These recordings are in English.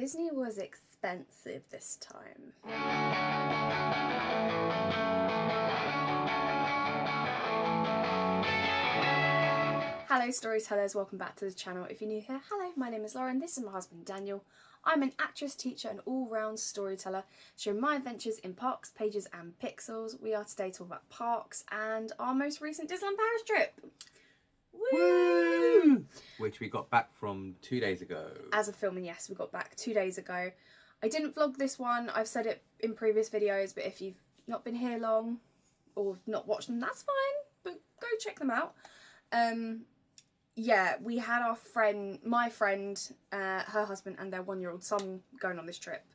Disney was expensive this time. Hello storytellers, welcome back to the channel. If you're new here, hello, my name is Lauren, this is my husband Daniel. I'm an actress, teacher and all-round storyteller, sharing my adventures in parks, pages and pixels. We are today talking about parks and our most recent Disneyland Paris trip. Woo! Which we got back from 2 days ago. As of filming, yes, we got back 2 days ago. I didn't vlog this one, I've said it in previous videos, but if you've not been here long or not watched them, that's fine, but go check them out. Yeah, we had my friend, her husband and their 1-year-old son going on this trip.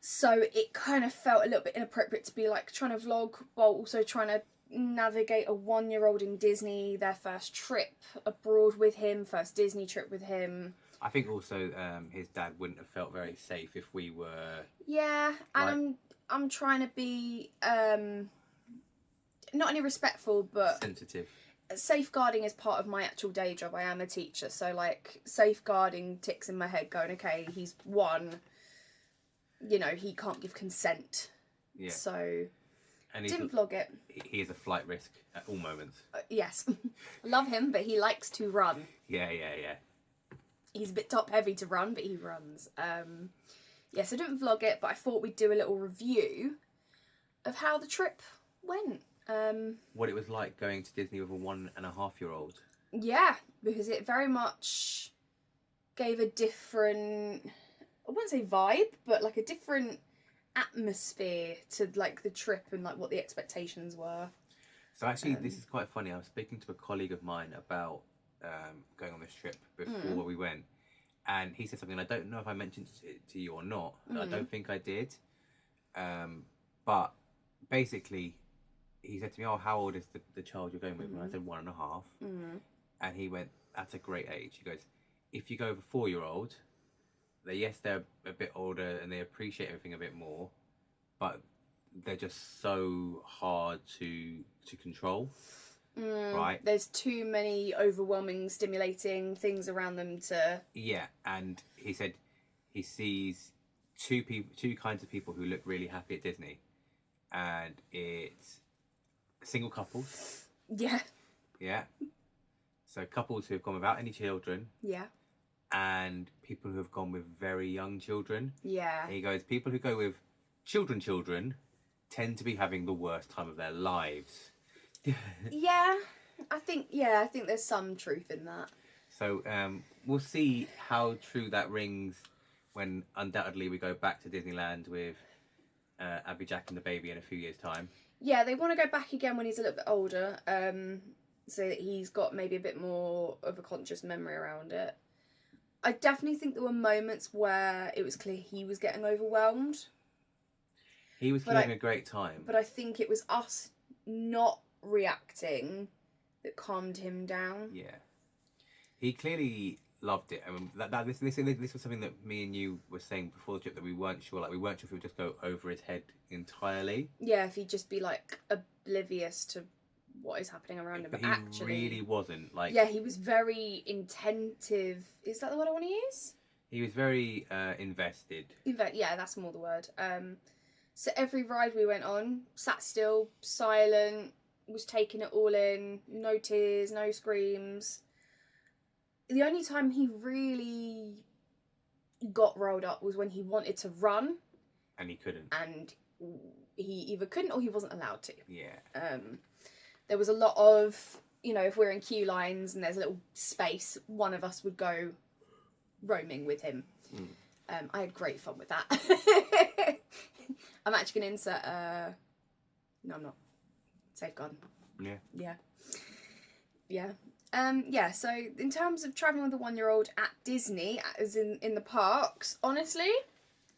So it kind of felt a little bit inappropriate to be like trying to vlog while also trying to navigate a 1-year-old in Disney, their first trip abroad with him, first Disney trip with him. I think also his dad wouldn't have felt very safe if we were... Yeah, and like, I'm trying to be, not only respectful, but... sensitive. Safeguarding is part of my actual day job. I am a teacher, so like safeguarding ticks in my head going, okay, he's 1, you know, he can't give consent. Yeah. So... And didn't vlog it. He is a flight risk at all moments. Yes. I love him, but he likes to run. Yeah. He's a bit top heavy to run, but he runs. Yeah, so I didn't vlog it, but I thought we'd do a little review of how the trip went. What it was like going to Disney with a 1.5-year-old. Yeah, because it very much gave a different, I wouldn't say vibe, but like a different atmosphere to like the trip and like what the expectations were. So actually this is quite funny. I was speaking to a colleague of mine about going on this trip before we went, and he said something, I don't know if I mentioned it to you or not, I don't think I did, but basically he said to me, oh, how old is the child you're going with? And I said 1.5, and he went, that's a great age. He goes, if you go with a 4-year-old, they're a bit older and they appreciate everything a bit more, but they're just so hard to control. Right? There's too many overwhelming, stimulating things around them to... Yeah, and he said he sees two kinds of people who look really happy at Disney, and it's single couples. Yeah. Yeah. So couples who have gone without any children. Yeah. And people who have gone with very young children. Yeah. And he goes, people who go with children tend to be having the worst time of their lives. Yeah, I think there's some truth in that. So we'll see how true that rings when undoubtedly we go back to Disneyland with Abby, Jack and the baby in a few years' time. Yeah, they want to go back again when he's a little bit older, so that he's got maybe a bit more of a conscious memory around it. I definitely think there were moments where it was clear he was getting overwhelmed. He was having a great time. But I think it was us not reacting that calmed him down. Yeah. He clearly loved it. I mean, this was something that me and you were saying before the trip, that we weren't sure. Like, we weren't sure if he would just go over his head entirely. Yeah, if he'd just be, like, oblivious to what is happening around him. But he actually really wasn't. Like, yeah, he was very intentive. Is that the word I want to use? He was very invested. Yeah, that's more the word. So every ride we went on, sat still, silent, was taking it all in, no tears, no screams. The only time he really got rolled up was when he wanted to run. And he couldn't. And he either couldn't or he wasn't allowed to. Yeah. There was a lot of, you know, if we're in queue lines and there's a little space, one of us would go roaming with him. I had great fun with that. I'm actually going to insert, no, I'm not. Safeguard. Yeah. Yeah, so in terms of travelling with a 1-year-old at Disney, as in the parks, honestly,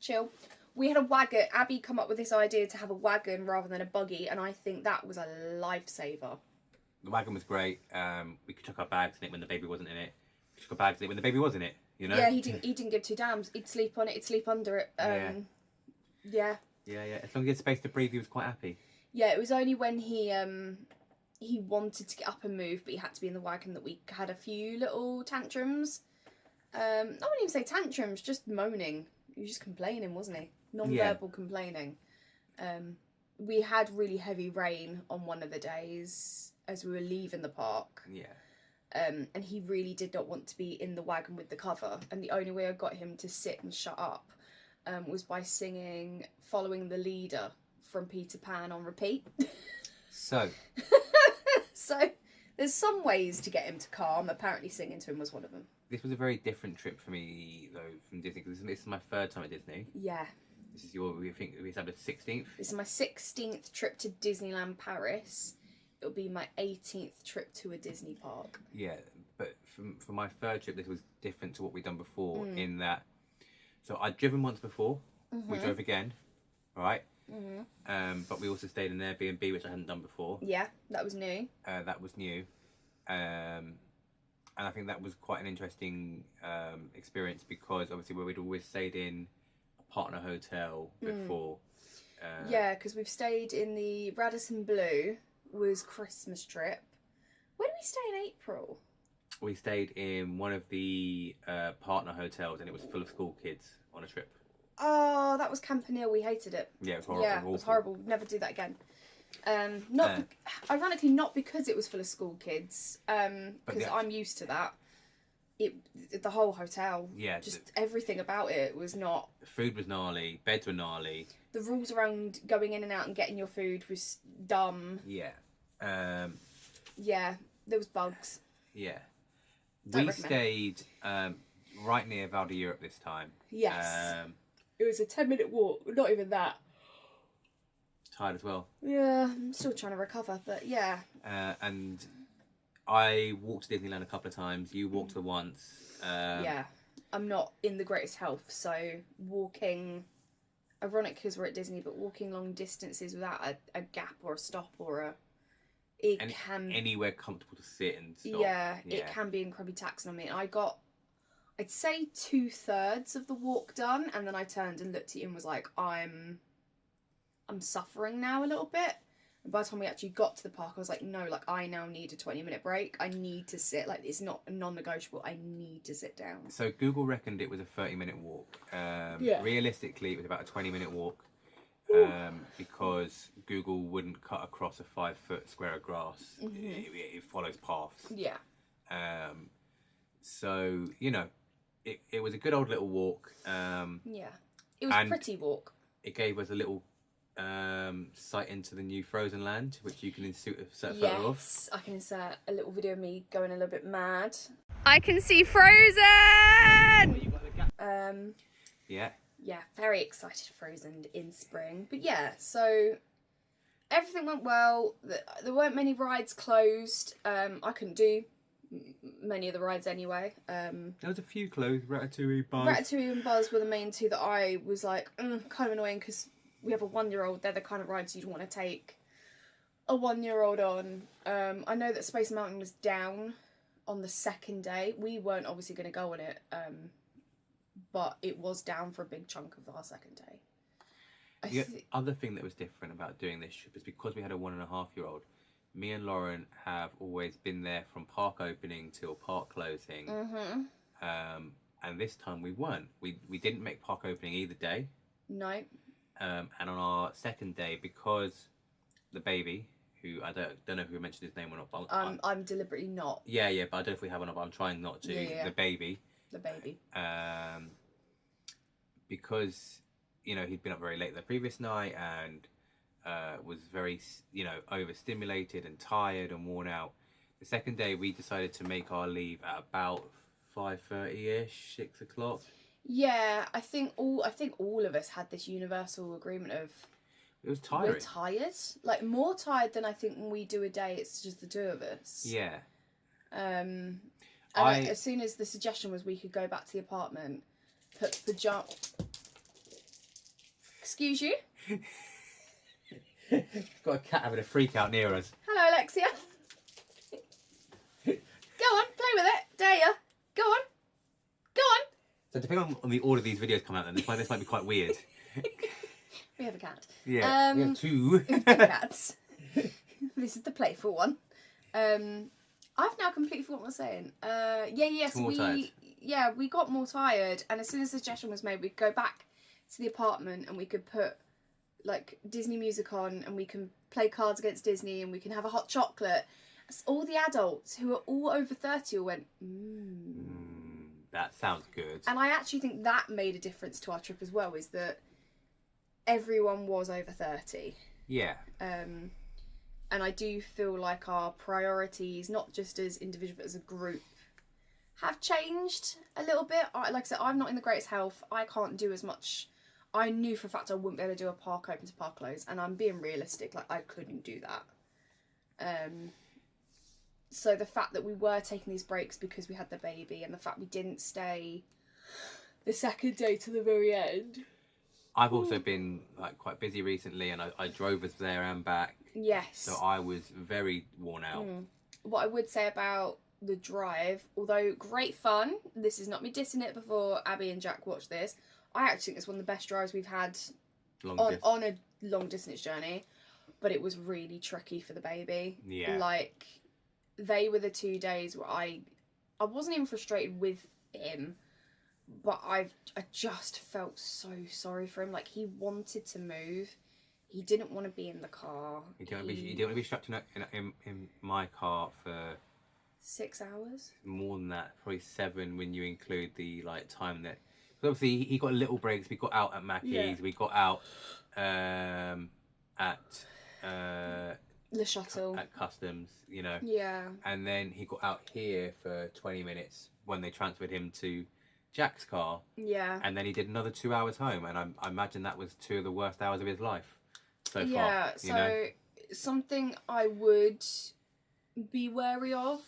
chill. We had a wagon. Abby come up with this idea to have a wagon rather than a buggy, and I think that was a lifesaver. The wagon was great. We took our bags in it when the baby wasn't in it. We took our bags in it when the baby was in it, you know? Yeah, he didn't give two damns. He'd sleep on it, he'd sleep under it. Yeah. As long as he had space to breathe, he was quite happy. Yeah, it was only when he wanted to get up and move, but he had to be in the wagon, that we had a few little tantrums. I wouldn't even say tantrums, just moaning. He was just complaining, wasn't he? Non-verbal complaining. We had really heavy rain on one of the days as we were leaving the park. Yeah. And he really did not want to be in the wagon with the cover. And the only way I got him to sit and shut up was by singing Following the Leader from Peter Pan on repeat. So there's some ways to get him to calm. Apparently singing to him was one of them. this was a very different trip for me, though, from Disney, because this is my third time at Disney. Yeah. This is we think we had the 16th. This is my 16th trip to Disneyland Paris. It'll be my 18th trip to a Disney park. Yeah, but for my third trip, this was different to what we'd done before in that. So I'd driven once before. We drove again, right? But we also stayed in an Airbnb, which I hadn't done before. Yeah, that was new. That was new. And I think that was quite an interesting experience because obviously where we'd always stayed in a partner hotel before. Yeah, because we've stayed in the Radisson Blu was Christmas trip. Where did we stay in April? We stayed in one of the partner hotels and it was full of school kids on a trip. Oh, that was Campanile. We hated it. Yeah, it was horrible. Yeah, it was horrible. Never do that again. Ironically, not because it was full of school kids, because I'm used to that. The whole hotel, everything about it was not. The food was gnarly. Beds were gnarly. The rules around going in and out and getting your food was dumb. Yeah. Yeah, there was bugs. Yeah. We stayed right near Val d'Europe this time. Yes. It was a 10-minute walk. Not even that. Tired as well. Yeah, I'm still trying to recover, but yeah. And I walked to Disneyland a couple of times. You walked there once. Yeah, I'm not in the greatest health, so walking, ironic because we're at Disney, but walking long distances without a gap or a stop or anywhere comfortable to sit and stop. Yeah, it can be incredibly taxing on me. I'd say 2/3 of the walk done, and then I turned and looked at you and was like, I'm suffering now a little bit. And by the time we actually got to the park, I was like, no, like I now need a 20-minute break. I need to sit. Like it's not non-negotiable. I need to sit down. So Google reckoned it was a 30-minute walk. Realistically, it was about a 20-minute walk because Google wouldn't cut across a 5-foot square of grass. It follows paths. Yeah. So, you know, it was a good old little walk. Yeah. It was a pretty walk. It gave us a little sight into the new Frozen Land, which you can insert a photo of. Yes, I can insert a little video of me going a little bit mad. I can see Frozen! Yeah. Yeah, very excited for Frozen in spring. But yeah, so everything went well. There weren't many rides closed. I couldn't do many of the rides anyway. There was a few closed. Ratatouille, Buzz. Ratatouille and Buzz were the main two that I was like, kind of annoying because we have a 1-year-old. They're the kind of rides you'd want to take a 1-year-old on. I know that Space Mountain was down on the second day. We weren't obviously going to go on it, but it was down for a big chunk of our second day. The other thing that was different about doing this trip is because we had a 1.5-year-old. Me and Lauren have always been there from park opening till park closing. And this time we weren't. We didn't make park opening either day. No. And on our second day, because the baby, who I don't know if we mentioned his name or not, but I'm deliberately not. Yeah, but I don't know if we have or not, but I'm trying not to. Yeah. The baby. Because, you know, he'd been up very late the previous night and was very, you know, overstimulated and tired and worn out. The second day, we decided to make our leave at about 5:30ish, 6 o'clock. Yeah, I think all of us had this universal agreement of it was tiring. We're tired, like more tired than I think when we do a day. It's just the two of us. Yeah. And as soon as the suggestion was we could go back to the apartment, put pajamas. Excuse you. Got a cat having a freak out near us. Hello, Alexia. Go on, play with it. Dare ya? Go on. Go on. So depending on the order these videos come out, then this might be quite weird. We have a cat. Yeah, we have two. Two cats. This is the playful one. I've now completely forgotten what I was saying. Yes, Small tired. we got more tired, and as soon as the suggestion was made, we'd go back to the apartment and we could put like Disney music on, and we can play Cards Against Disney, and we can have a hot chocolate. All the adults who are all over 30 all went, that sounds good. And I actually think that made a difference to our trip as well, is that everyone was over 30. Yeah. And I do feel like our priorities, not just as individuals but as a group, have changed a little bit. Like I said, I'm not in the greatest health. I can't do as much. I knew for a fact I wouldn't be able to do a park open to park close, and I'm being realistic. Like, I couldn't do that. So the fact that we were taking these breaks because we had the baby, and the fact we didn't stay the second day to the very end. I've also been like quite busy recently, and I drove us there and back. Yes. So I was very worn out. What I would say about the drive, although great fun, this is not me dissing it before Abby and Jack watch this, I actually think it's one of the best drives we've had on a long distance journey, but it was really tricky for the baby. Yeah. Like, they were the 2 days where I wasn't even frustrated with him, but I just felt so sorry for him. Like, he wanted to move. He didn't want to be in the car. You don't want to be strapped in my car for 6 hours. More than that, probably 7 when you include the like time that. Obviously, he got little breaks. We got out at Mackey's. Yeah. We got out at Le Shuttle. At Customs, you know. Yeah. And then he got out here for 20 minutes when they transferred him to Jack's car. Yeah. And then he did another 2 hours home, and I imagine that was 2 of the worst hours of his life so far. Yeah. So something I would be wary of,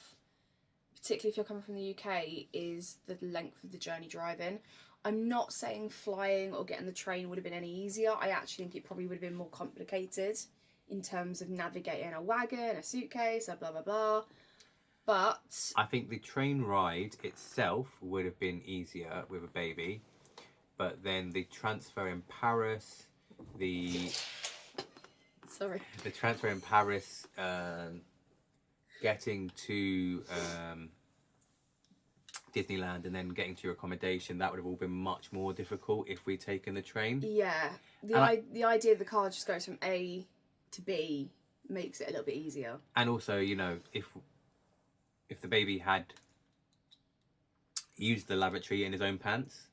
particularly if you're coming from the UK, is the length of the journey driving. I'm not saying flying or getting the train would have been any easier. I actually think it probably would have been more complicated in terms of navigating a wagon, a suitcase, blah, blah, blah. But I think the train ride itself would have been easier with a baby. But then the transfer in Paris, the transfer in Paris, getting to Disneyland and then getting to your accommodation, that would have all been much more difficult if we'd taken the train. Yeah. The idea of the car just goes from A to B makes it a little bit easier. And also, you know, if the baby had used the lavatory in his own pants,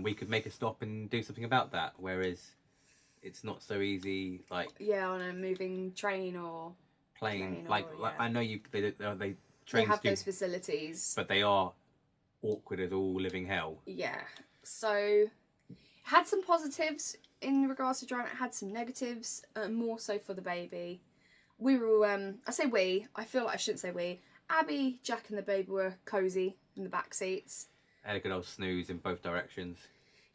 we could make a stop and do something about that. Whereas it's not so easy, like on a moving train or plane. Like I know they trains have those facilities, but they are awkward as all living hell. Yeah. So had some positives in regards to driving. It had some negatives, more so for the baby. We were I say we. I feel like I shouldn't say we. Abby, Jack, and the baby were cosy in the back seats. Had a good old snooze in both directions.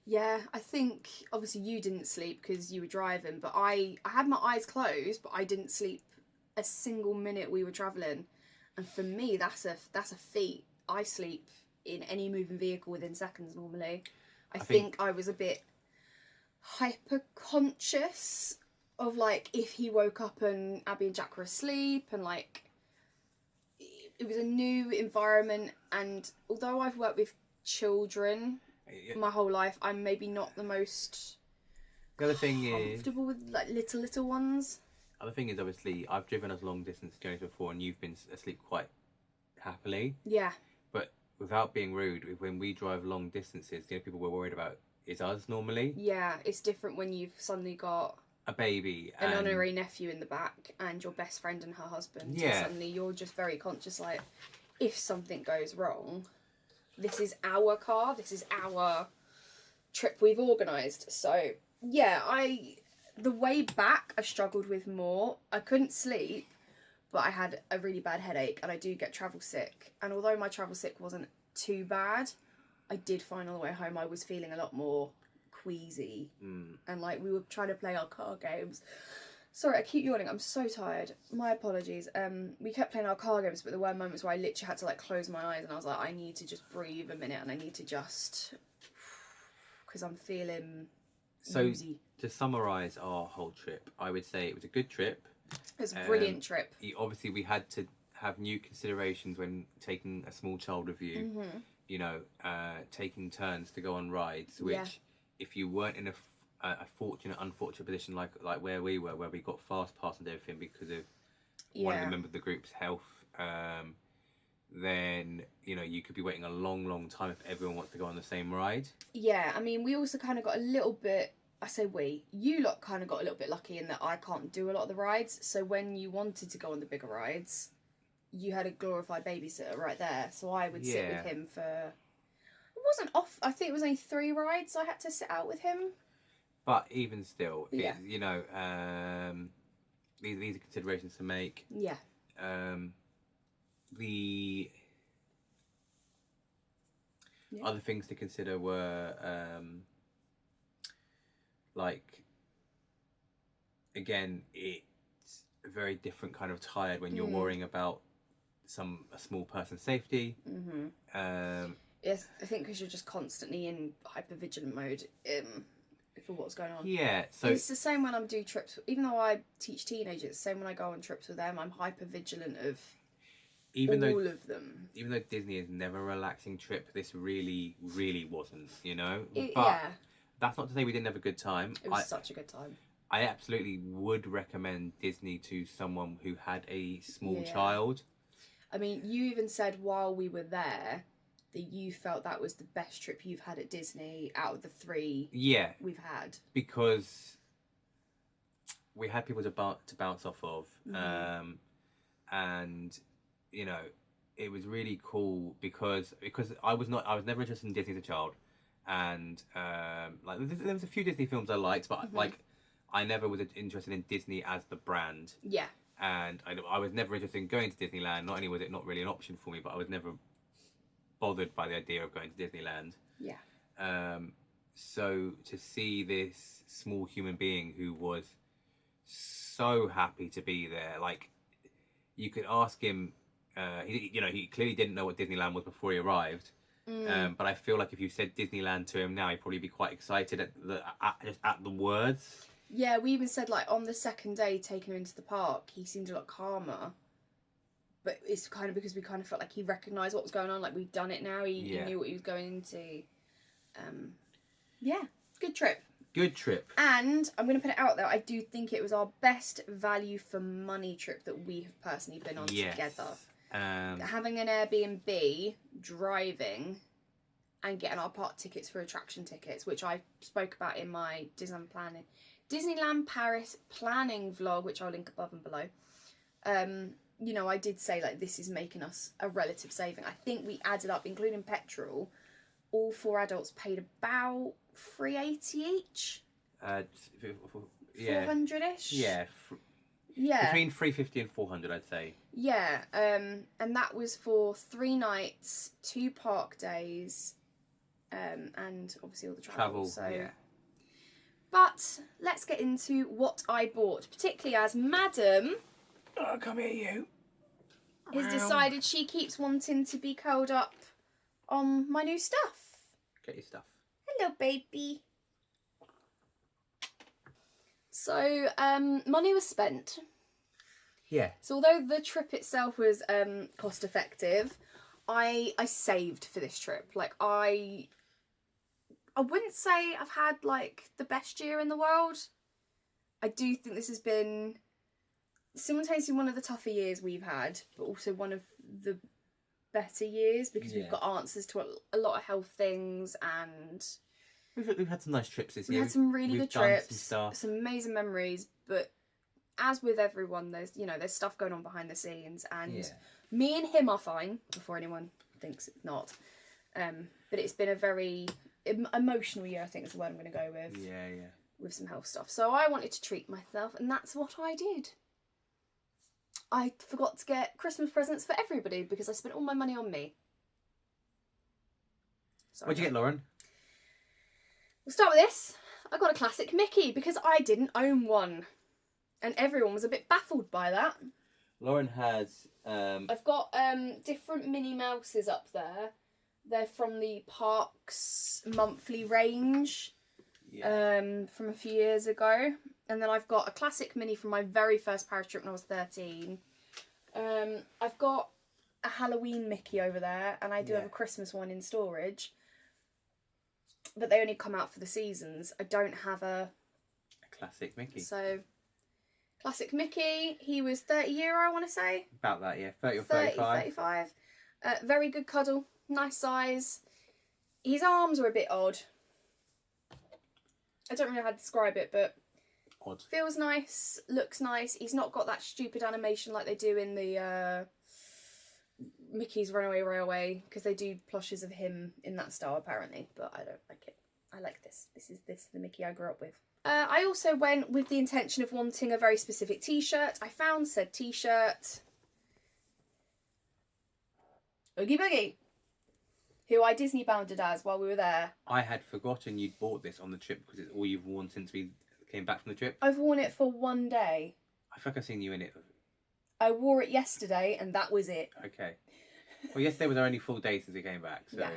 Yeah, I think obviously you didn't sleep because you were driving, but I had my eyes closed, but I didn't sleep a single minute we were travelling. And for me, that's a feat. I sleep in any moving vehicle within seconds normally. I think I was a bit hyper conscious of like if he woke up and Abby and Jack were asleep, and like it was a new environment, and although I've worked with children my whole life, I'm maybe not the most comfortable with like little ones. The thing is, obviously, I've driven us long distance journeys before, and you've been asleep quite happily. Yeah. But without being rude, when we drive long distances, the only people we're worried about is us normally. Yeah, it's different when you've suddenly got a baby, an honorary nephew in the back, and your best friend and her husband. Yeah. And suddenly you're just very conscious, like, if something goes wrong, this is our car, this is our trip we've organised. So, yeah, the way back I struggled with more. I couldn't sleep, but I had a really bad headache, and I do get travel sick. And although my travel sick wasn't too bad, I did find on the way home I was feeling a lot more queasy. And like we were trying to play our car games. Sorry, I keep yawning. I'm so tired. My apologies. We kept playing our car games, but there were moments where I literally had to like close my eyes, and I was like, I need to just breathe a minute, and I need to just, because I'm feeling woozy. To summarise our whole trip, I would say it was a good trip. It was a brilliant trip. Obviously, we had to have new considerations when taking a small child with you. you know, taking turns to go on rides, which Yeah. if you weren't in a fortunate, unfortunate position like where we were, where we got fast pass and everything because of one of the Yeah. members of the group's health, then you know you could be waiting a long time if everyone wants to go on the same ride. Yeah, I mean, we also kind of got a little bit. I say we. You lot kind of got a little bit lucky in that I can't do a lot of the rides. So when you wanted to go on the bigger rides, you had a glorified babysitter right there. So I would sit with Yeah. him for. It wasn't off. I think it was only 3 rides I had to sit out with him. But even still, Yeah. you know, these are considerations to make. Yeah. The Yeah. other things to consider were like, again, it's a very different kind of tired when you're worrying about a small person's safety. Yes, I think because you're just constantly in hypervigilant mode for what's going on. Yeah, so it's the same when I'm doing trips. Even though I teach teenagers, it's the same when I go on trips with them. I'm hypervigilant of all of them. Even though Disney is never a relaxing trip, this really wasn't, you know? But Yeah. that's not to say we didn't have a good time. It was such a good time. I absolutely would recommend Disney to someone who had a small Yeah. child. I mean, you even said while we were there that you felt that was the best trip you've had at Disney out of the 3 we've had. Because we had people to bounce off of. And, you know, it was really cool because I was never interested in Disney as a child. And, like, there was a few Disney films I liked, but, like, I never was interested in Disney as the brand. Yeah. And I was never interested in going to Disneyland. Not only was it not really an option for me, but I was never bothered by the idea of going to Disneyland. Yeah. So to see this small human being who was so happy to be there, like, you could ask him, he clearly didn't know what Disneyland was before he arrived. But I feel like if you said Disneyland to him now, he'd probably be quite excited at the words. Yeah, we even said, like, on the second day taking him into the park, he seemed a lot calmer. But it's kind of because we kind of felt like he recognised what was going on. Like, we've done it now. He knew what he was going into. Yeah, good trip. Good trip. And I'm going to put it out there, I do think it was our best value for money trip that we have personally been on together. Having an Airbnb, driving, and getting our park tickets for attraction tickets, which I spoke about in my Disneyland Paris planning vlog, which I'll link above and below. You know, I did say, like, this is making us a relative saving. I think we added up, including petrol, all 4 adults paid about $380 each. 400-ish. Yeah. Yeah. Between $350 and $400, I'd say. Yeah. And that was for 3 nights, 2 park days, and obviously all the travel. So. Yeah. But let's get into what I bought, particularly as Madam... Oh, come here, you. Has decided she keeps wanting to be curled up on my new stuff. Get your stuff. Hello, baby. So, money was spent. Yeah. So, although the trip itself was cost effective, I saved for this trip. Like, I wouldn't say I've had, like, the best year in the world. I do think this has been simultaneously one of the tougher years we've had, but also one of the better years because we've got answers to a lot of health things, and we've had some nice trips this year. We've had some really good trips, some amazing memories, but as with everyone, there's stuff going on behind the scenes, and me and him are fine before anyone thinks it's not. But it's been a very emotional year, I think is the word I'm going to go with. Yeah. With some health stuff. So I wanted to treat myself, and that's what I did. I forgot to get Christmas presents for everybody because I spent all my money on me. Sorry. What'd you get, Lauren? We'll start with this. I got a classic Mickey because I didn't own one. And everyone was a bit baffled by that. Lauren has... I've got different Minnie Mouses up there. They're from the Parks monthly range from a few years ago. And then I've got a classic Minnie from my very first Paris trip when I was 13. I've got a Halloween Mickey over there, and I do have Yeah. a Christmas one in storage. But they only come out for the seasons. I don't have a classic Mickey. So, classic Mickey. He was €30, I want to say. About that, yeah. 30 or 30, 35. 35. Very good cuddle. Nice size. His arms are a bit odd. I don't really know how to describe it, but Odd. feels nice, looks nice. He's not got that stupid animation like they do in the Mickey's Runaway Railway, because they do plushes of him in that style apparently, but I don't like it. I like this. This is the Mickey I grew up with. I also went with the intention of wanting a very specific t-shirt. I found said t-shirt. Oogie Boogie, who I Disney bounded as while we were there. I had forgotten you'd bought this on the trip because it's all you've worn since we came back from the trip. I've worn it for one day. I feel like I've seen you in it. I wore it yesterday and that was it. Okay. Well, yesterday was our only full day since we came back, so... Yeah.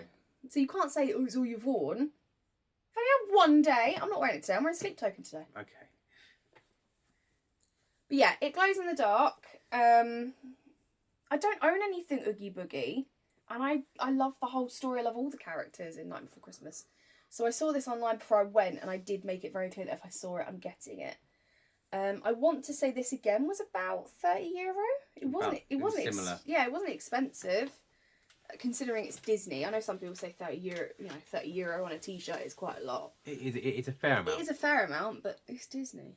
So you can't say, oh, it's all you've worn. If I had one day, I'm not wearing it today. I'm wearing a sleep token today. Okay. But yeah, it glows in the dark. I don't own anything Oogie Boogie. And I love the whole story. I love all the characters in Night Before Christmas. So I saw this online before I went, and I did make it very clear that if I saw it, I'm getting it. I want to say this again was about €30. It wasn't similar. Yeah, it wasn't expensive, considering it's Disney. I know some people say €30. You know, €30 on a t-shirt is quite a lot. It's a fair amount. It is a fair amount, but it's Disney.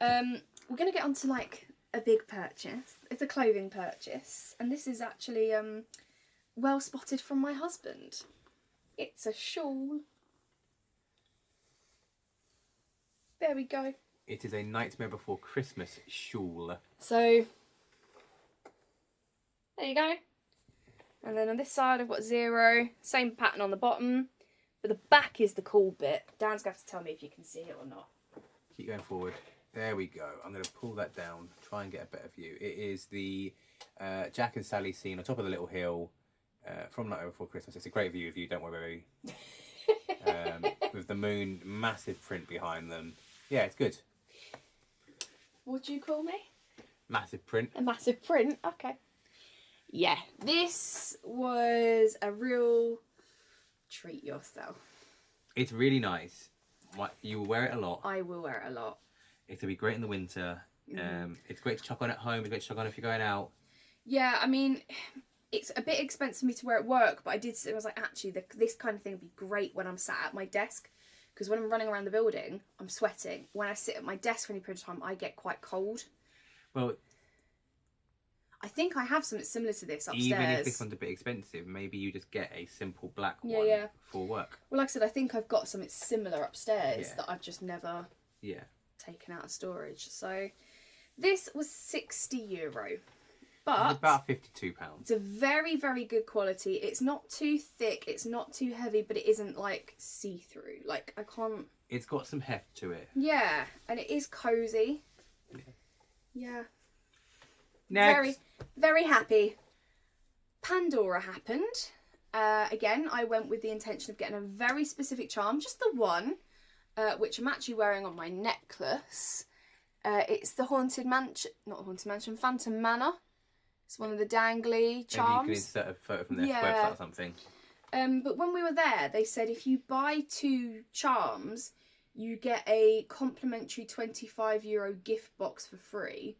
We're gonna get onto like a big purchase. It's a clothing purchase, and this is actually well spotted from my husband. It's a shawl. There we go. It is a Nightmare Before Christmas shawl. So, there you go. And then on this side I've got 0. Same pattern on the bottom. But the back is the cool bit. Dan's going to have to tell me if you can see it or not. Keep going forward. There we go. I'm going to pull that down, try and get a better view. It is the Jack and Sally scene on top of the little hill from Nightmare Before Christmas. It's a great view of you, don't worry. With the moon, massive print behind them. Yeah, it's good. What do you call me? Massive print. A massive print, okay. Yeah, this was a real treat yourself. It's really nice. You will wear it a lot. I will wear it a lot. It'll be great in the winter. It's great to chuck on at home. It's great to chuck on if you're going out. Yeah, I mean, it's a bit expensive for me to wear at work, but I was like, actually, this kind of thing would be great when I'm sat at my desk. Because when I'm running around the building, I'm sweating. When I sit at my desk for any period of time, I get quite cold. Well, I think I have something similar to this upstairs. even if this one's a bit expensive, maybe you just get a simple black one for work. Well, like I said, I think I've got something similar upstairs that I've just never taken out of storage. So this was €60. But it's about £52. It's a very, very good quality. It's not too thick, it's not too heavy, but it isn't like see-through. Like, I can't... It's got some heft to it. Yeah, and it is cosy. Yeah. Next. Very, very happy. Pandora happened. Again, I went with the intention of getting a very specific charm, just the one, which I'm actually wearing on my necklace. It's the Haunted Mansion, not Haunted Mansion, Phantom Manor. It's one of the dangly charms. Maybe you can insert a photo from their website or something. But when we were there, they said if you buy 2 charms, you get a complimentary €25 gift box for free.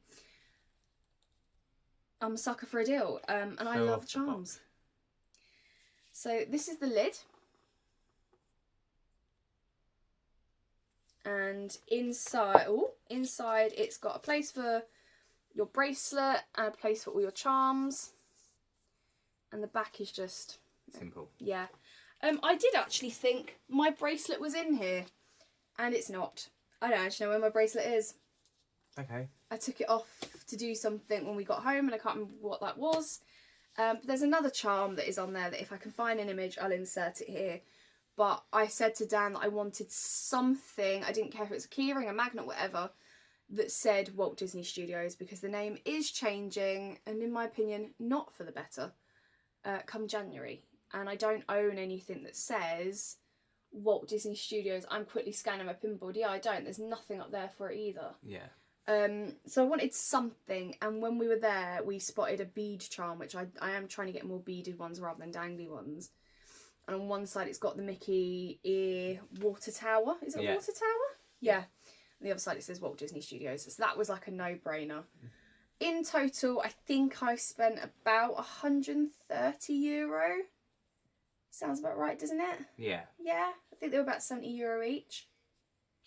I'm a sucker for a deal, and I love charms. So this is the lid. And inside it's got a place for your bracelet and a place for all your charms. And the back is just... Simple. Yeah. I did actually think my bracelet was in here. And it's not. I don't actually know where my bracelet is. Okay. I took it off to do something when we got home and I can't remember what that was. But there's another charm that is on there that if I can find an image, I'll insert it here. But I said to Dan that I wanted something, I didn't care if it was a keyring, a magnet, whatever, that said Walt Disney Studios, because the name is changing, and in my opinion, not for the better, come January. And I don't own anything that says Walt Disney Studios. I'm quickly scanning my pinboard. Yeah, I don't. There's nothing up there for it either. Yeah. So I wanted something, and when we were there, we spotted a bead charm, which I am trying to get more beaded ones rather than dangly ones. And on one side, it's got the Mickey ear water tower. Is it a water tower? Yeah. On the other side, it says Walt Disney Studios. So that was like a no-brainer. In total, I think I spent about €130. Sounds about right, doesn't it? Yeah. Yeah, I think they were about €70 each.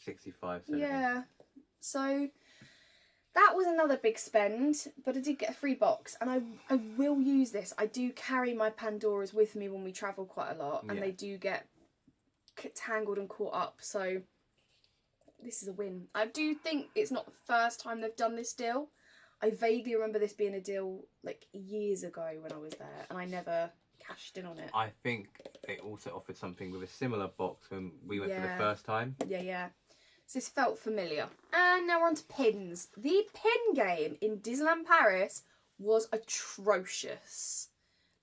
65, 70. Yeah. So that was another big spend, but I did get a free box, and I will use this. I do carry my Pandoras with me when we travel quite a lot, and they do get tangled and caught up, so this is a win. I do think it's not the first time they've done this deal. I vaguely remember this being a deal like years ago when I was there, and I never cashed in on it. I think they also offered something with a similar box when we went for the first time. Yeah. So this felt familiar. And now we're on to pins. The pin game in Disneyland Paris was atrocious.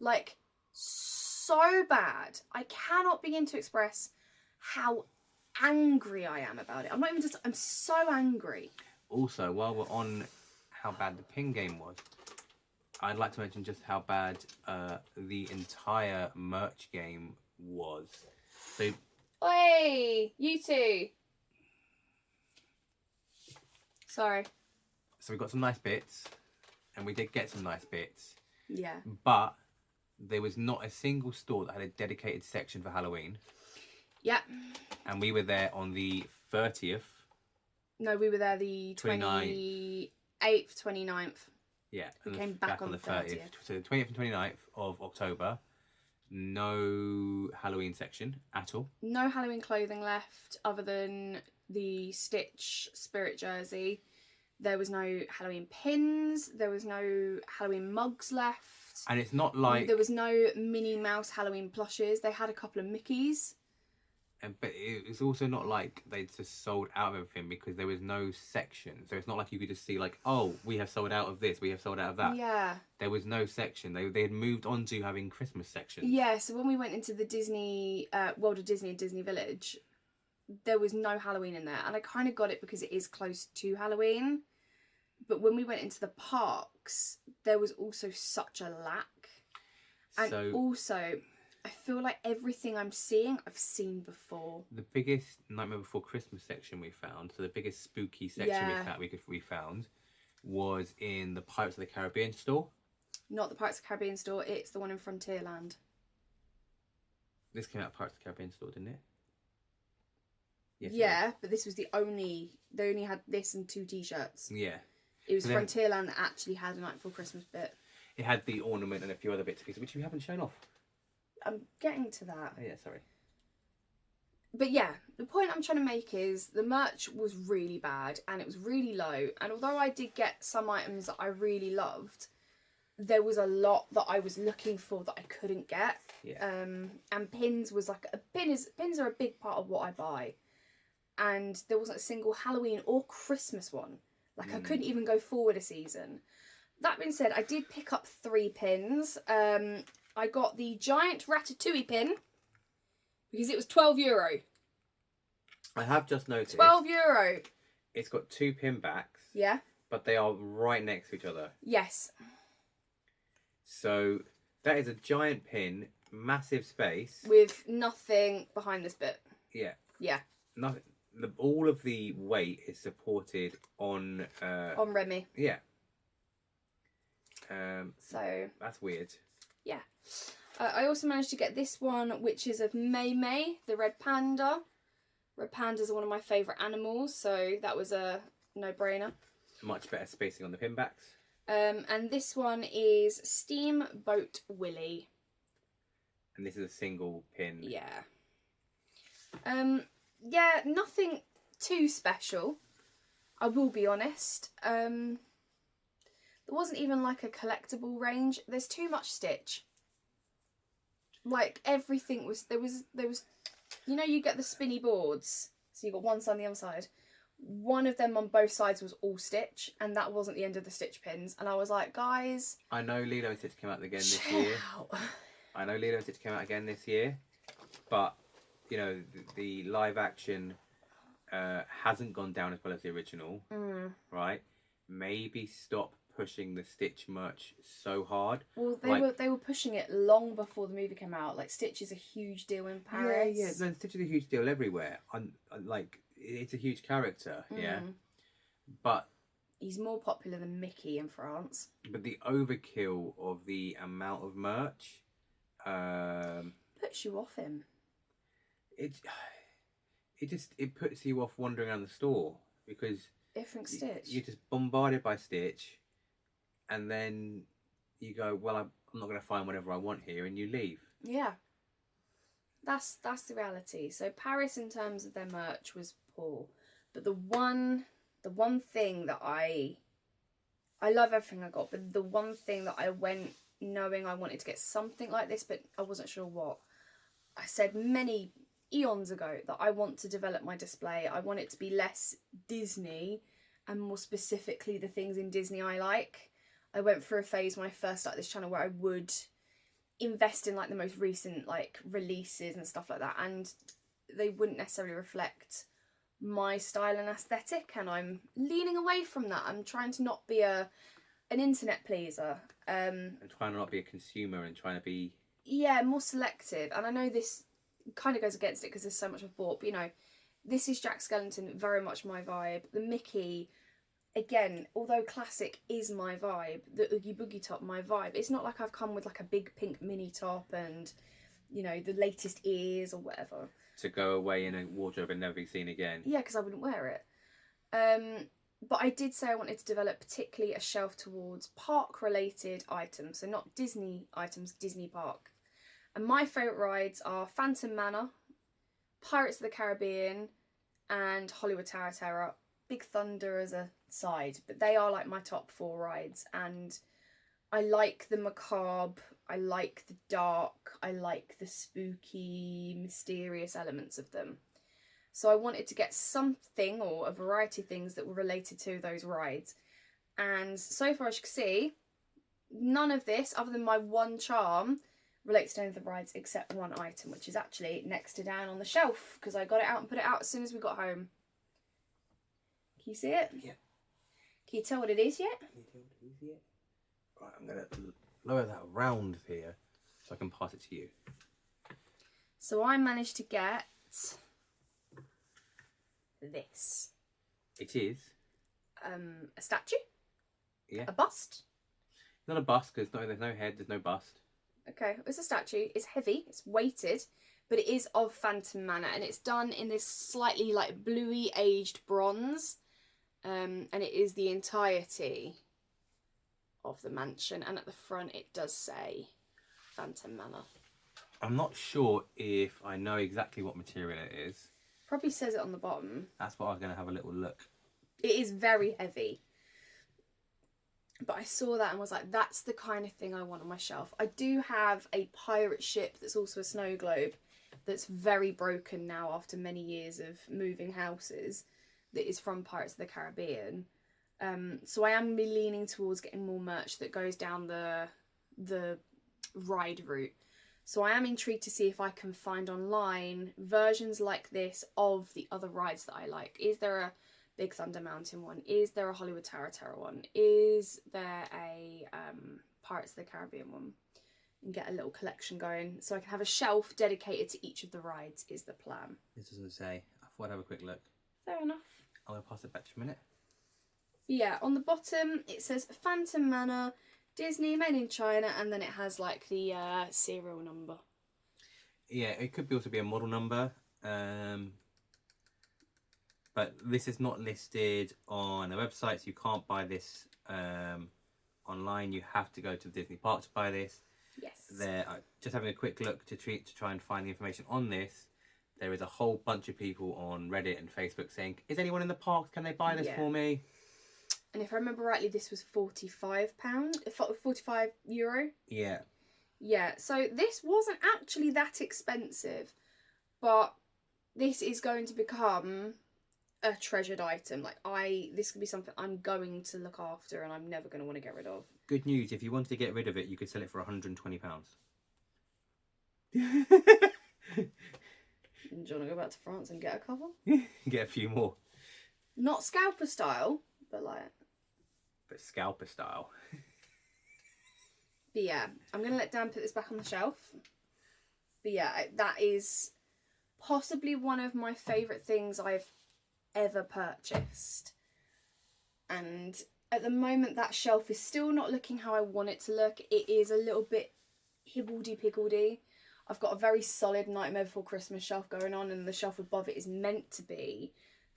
Like, so bad. I cannot begin to express how angry I am about it. I'm so angry. Also, while we're on how bad the pin game was, I'd like to mention just how bad the entire merch game was. So, Oi, you two. Sorry. So we got some nice bits, and we did get some nice bits. Yeah. But there was not a single store that had a dedicated section for Halloween. Yeah. And we were there on the 30th. No, we were there the 28th, 29th. Yeah. We came back on the 30th. So the 20th and 29th of October, no Halloween section at all. No Halloween clothing left other than the Stitch Spirit jersey. There was no Halloween pins. There was no Halloween mugs left. And it's not like... There was no Minnie Mouse Halloween plushes. They had a couple of Mickeys. But it's also not like they just sold out of everything, because there was no section. So it's not like you could just see like, oh, we have sold out of this, we have sold out of that. Yeah. There was no section. They had moved on to having Christmas sections. Yeah, so when we went into the Disney, World of Disney and Disney Village, there was no Halloween in there. And I kind of got it because it is close to Halloween. But when we went into the parks, there was also such a lack. And also, I feel like everything I'm seeing, I've seen before. The biggest Nightmare Before Christmas section we found, so the biggest spooky section we found, was in the Pirates of the Caribbean store. Not the Pirates of the Caribbean store, it's the one in Frontierland. This came out of Pirates of the Caribbean store, didn't it? Yes, yeah, but this was they only had this and 2 t-shirts. Yeah. It was Frontierland that actually had a Night Before Christmas bit. It had the ornament and a few other bits and pieces, which you haven't shown off. I'm getting to that. Oh, yeah, sorry. But yeah, the point I'm trying to make is the merch was really bad and it was really low. And although I did get some items that I really loved, there was a lot that I was looking for that I couldn't get. Yeah. And pins was like pins are a big part of what I buy. And there wasn't a single Halloween or Christmas one. Like I couldn't even go forward a season. That being said, I did pick up 3 pins. I got the giant Ratatouille pin because it was €12. I have just noticed. €12. It's got 2 pin backs. Yeah. But they are right next to each other. Yes. So that is a giant pin, massive space. With nothing behind this bit. Yeah. Yeah. Nothing. All of the weight is supported on... on Remy. Yeah. So... That's weird. Yeah. I also managed to get this one, which is of May May, the red panda. Red pandas are one of my favourite animals, so that was a no-brainer. Much better spacing on the pin backs. And this one is Steamboat Willie. And this is a single pin. Yeah. Yeah, nothing too special. I will be honest. There wasn't even like a collectible range. There's too much Stitch. Like everything was there was you know, you get the spinny boards. So you got one side and the other side. One of them on both sides was all Stitch, and that wasn't the end of the Stitch pins. And I was like, guys, I know Lilo and Stitch came out again this year. I know Lilo and Stitch came out again this year, but you know the live action hasn't gone down as well as the original, right? Maybe stop pushing the Stitch merch so hard. Well, like, they were pushing it long before the movie came out. Like Stitch is a huge deal in Paris. Yeah. No, Stitch is a huge deal everywhere. Like, it's a huge character, yeah. But he's more popular than Mickey in France. But the overkill of the amount of merch, puts you off him. It puts you off wandering around the store because Stitch. You're just bombarded by Stitch, and then you go, well, I'm not going to find whatever I want here, and you leave. Yeah, that's the reality. So Paris, in terms of their merch, was poor, but the one thing that I love everything I got, but the one thing that I went knowing I wanted to get something like this, but I wasn't sure what. I said many eons ago that I want to develop my display. I want it to be less Disney and more specifically the things in Disney I like. I went through a phase when I first started this channel where I would invest in like the most recent like releases and stuff like that, and they wouldn't necessarily reflect my style and aesthetic, and I'm leaning away from that. I'm trying to not be an internet pleaser. And trying to not be a consumer and trying to be... Yeah, more selective. And I know this kind of goes against it because there's so much I've bought, but you know, this is Jack Skellington, very much my vibe. The Mickey, again, although classic is my vibe, the Oogie Boogie top, my vibe. It's not like I've come with like a big pink mini top and, you know, the latest ears or whatever. To go away in a wardrobe and never be seen again. Yeah, because I wouldn't wear it. But I did say I wanted to develop particularly a shelf towards park-related items. So not Disney items, Disney park. And my favourite rides are Phantom Manor, Pirates of the Caribbean, and Hollywood Tower of Terror. Big Thunder as a side, but they are like my top 4 rides. And I like the macabre, I like the dark, I like the spooky, mysterious elements of them. So I wanted to get something or a variety of things that were related to those rides. And so far, as you can see, none of this, other than my one charm, relates to any of the rides except one item, which is actually next to Dan on the shelf, because I got it out and put it out as soon as we got home. Can you see it? Yeah. Can you tell what it is yet? Can you tell what it is yet? Right, I'm going to lower that round here so I can pass it to you. So I managed to get this. It is? A statue? Yeah. A bust? Not a bust, because there's no head, there's no bust. Okay, it's a statue. It's heavy, it's weighted, but it is of Phantom Manor, and it's done in this slightly like bluey aged bronze, and it is the entirety of the mansion, and at the front it does say Phantom Manor. I'm not sure if I know exactly what material it is. Probably says it on the bottom. That's what I was going to have a little look. It is very heavy. But I saw that and was like, that's the kind of thing I want on my shelf. I do have a pirate ship that's also a snow globe that's very broken now after many years of moving houses, that is from Pirates of the Caribbean. So I am leaning towards getting more merch that goes down the ride route. So I am intrigued to see if I can find online versions like this of the other rides that I like. Is there a Big Thunder Mountain one? Is there a Hollywood Tower of Terror one? Is there a Pirates of the Caribbean one? And get a little collection going so I can have a shelf dedicated to each of the rides is the plan. This doesn't say. I thought I'd have a quick look. Fair enough. I'm going to pass it back to you a minute. Yeah, on the bottom it says Phantom Manor, Disney, made in China, and then it has like the serial number. Yeah, it could also be a model number. But this is not listed on a website, so you can't buy this online. You have to go to the Disney park to buy this. Yes. There, just having a quick look to try and find the information on this. There is a whole bunch of people on Reddit and Facebook saying, "Is anyone in the park? Can they buy this for me?" And if I remember rightly, this was €45, €45. Yeah. Yeah. So this wasn't actually that expensive, but this is going to become a treasured item. Like this could be something I'm going to look after and I'm never going to want to get rid of. Good news, if you wanted to get rid of it, you could sell it for £120. Do you want to go back to France and get a couple? Get a few more. Not scalper style, but like. But scalper style. But yeah, I'm going to let Dan put this back on the shelf. But yeah, that is possibly one of my favourite things I've ever purchased. And at the moment, that shelf is still not looking how I want it to look. It is a little bit hibbledy-piggledy. I've got a very solid Nightmare Before Christmas shelf going on, and the shelf above it is meant to be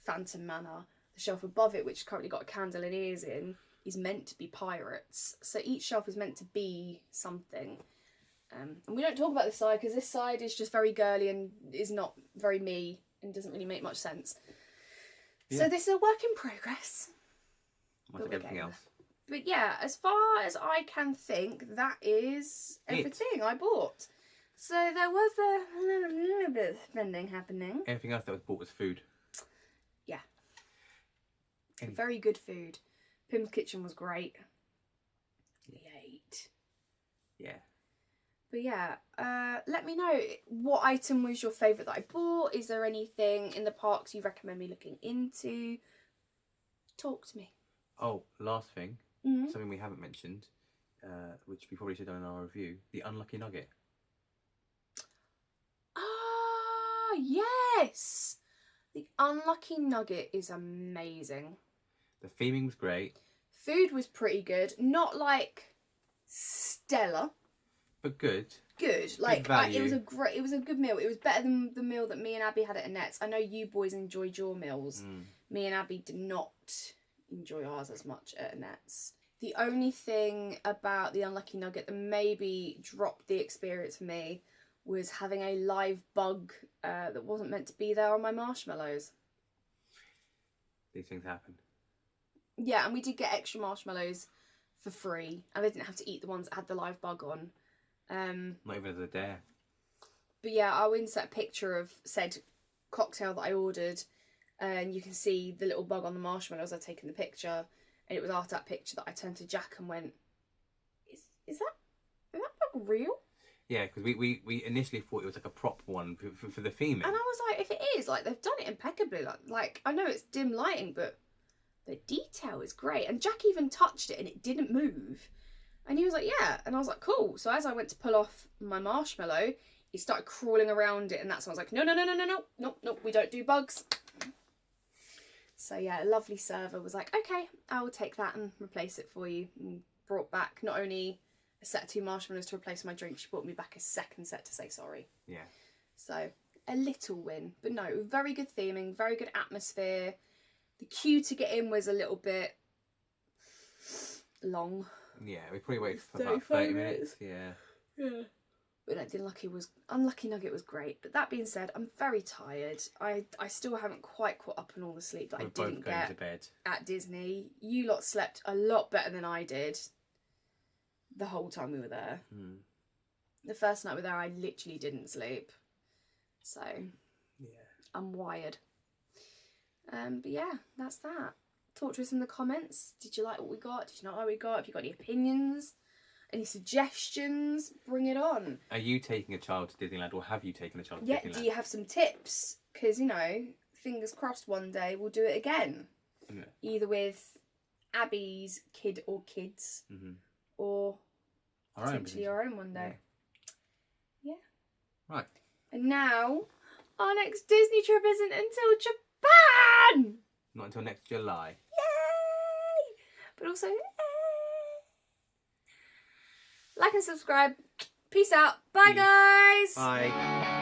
Phantom Manor. The shelf above it, which currently got a candle and ears in, is meant to be Pirates. So each shelf is meant to be something. And we don't talk about this side because this side is just very girly and is not very me and doesn't really make much sense. Yeah. So this is a work in progress. Much like everything else. But yeah, as far as I can think, that is everything I bought. So there was a little bit of spending happening. Everything else that was bought was food. Yeah. Very good food. Pim's Kitchen was great. We ate. Yeah. But yeah, let me know what item was your favourite that I bought. Is there anything in the parks you recommend me looking into? Talk to me. Oh, last thing. Mm-hmm. Something we haven't mentioned, which we probably should have done in our review. The Unlucky Nugget. Yes! The Unlucky Nugget is amazing. The theming was great. Food was pretty good. Not like stellar. But good. Good. Like it was a good meal. It was better than the meal that me and Abby had at Annette's. I know you boys enjoyed your meals. Me and Abby did not enjoy ours as much at Annette's. The only thing about the Unlucky Nugget that maybe dropped the experience for me was having a live bug that wasn't meant to be there on my marshmallows. These things happen. Yeah, and we did get extra marshmallows for free, and I didn't have to eat the ones that had the live bug on. Not even as a dare. But yeah, I'll insert a picture of said cocktail that I ordered, and you can see the little bug on the marshmallows. I've taken the picture, and it was after that picture that I turned to Jack and went, is that bug real? Yeah, because we initially thought it was like a prop one for the theming. And I was like, if it is, like, they've done it impeccably. Like I know it's dim lighting, but the detail is great. And Jack even touched it and it didn't move. And he was like, yeah. And I was like, cool. So as I went to pull off my marshmallow, he started crawling around it. And that's when I was like, no, we don't do bugs. So yeah, a lovely server was like, okay, I will take that and replace it for you. And brought back not only a set of 2 marshmallows to replace my drink, she brought me back a second set to say sorry. Yeah. So a little win. But no, very good theming, very good atmosphere. The queue to get in was a little bit long. Yeah, we probably waited for about 30 minutes. Yeah. But no, the Unlucky Nugget was great. But that being said, I'm very tired. I still haven't quite caught up on all the sleep that I didn't get to bed at Disney. You lot slept a lot better than I did the whole time we were there. The first night we were there, I literally didn't sleep. So, yeah, I'm wired. But yeah, that's that. Talk to us in the comments. Did you like what we got? Did you not like what we got? Have you got any opinions? Any suggestions? Bring it on. Are you taking a child to Disneyland, or have you taken a child to Disneyland? Yeah, do you have some tips? Because, fingers crossed one day we'll do it again. Yeah. Either with Abby's kid or kids, or potentially our own one day. Yeah. Right. And now, our next Disney trip isn't until Japan! Not until next July. Yay! But also, like and subscribe. Peace out. Bye, guys. Bye.